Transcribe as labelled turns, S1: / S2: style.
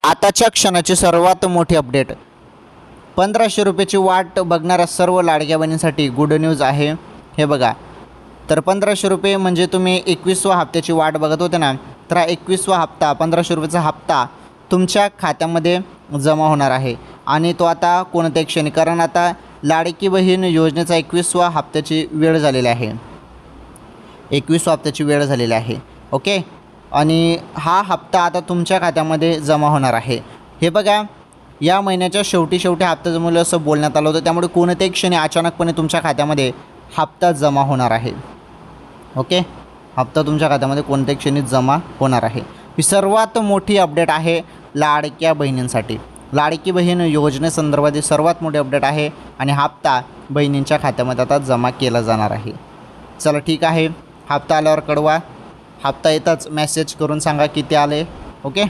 S1: आताच्या क्षणाची सर्वात मोठी अपडेट. 1500 रुपयाची वाट बघणाऱ्या सर्व लाडक्या बहिणींसाठी गुड न्यूज आहे. हे बघा, तर 1500 रुपये म्हणजे तुम्ही 21व्या हप्त्याची वाट बघत होते ना, तर हा 21वा हप्ता 1500 रुपयाचा हप्ता तुमच्या खात्यामध्ये जमा होणार आहे. आणि तो आता कोणत्याही क्षणी, कारण आता लाडकी बहीण योजनेचा 21व्या हप्त्याची वेळ झालेली आहे. 21व्या हप्त्याची वेळ झालेली आहे. ओके, आणि हा हप्ता आता तुमच्या खात्यामध्ये जमा होणार आहे. हे बघा, या महिन्याच्या शेवटी हप्ता जमवलं असं बोलण्यात आलं होतं. त्यामुळे कोणत्याही क्षणी अचानकपणे तुमच्या खात्यामध्ये हप्ता जमा होणार आहे. ओके, हप्ता तुमच्या खात्यामध्ये कोणत्याही क्षणी जमा होणार आहे. ही सर्वात मोठी अपडेट आहे लाडक्या बहिणींसाठी. लाडकी बहीण योजनेसंदर्भातील सर्वात मोठी अपडेट आहे आणि हप्ता बहिणींच्या खात्यामध्ये आता जमा केला जाणार आहे. चला ठीक आहे, हप्ता आल्यावर कळवा. हप्ता येताच मेसेज करून सांगा किती आले. ओके.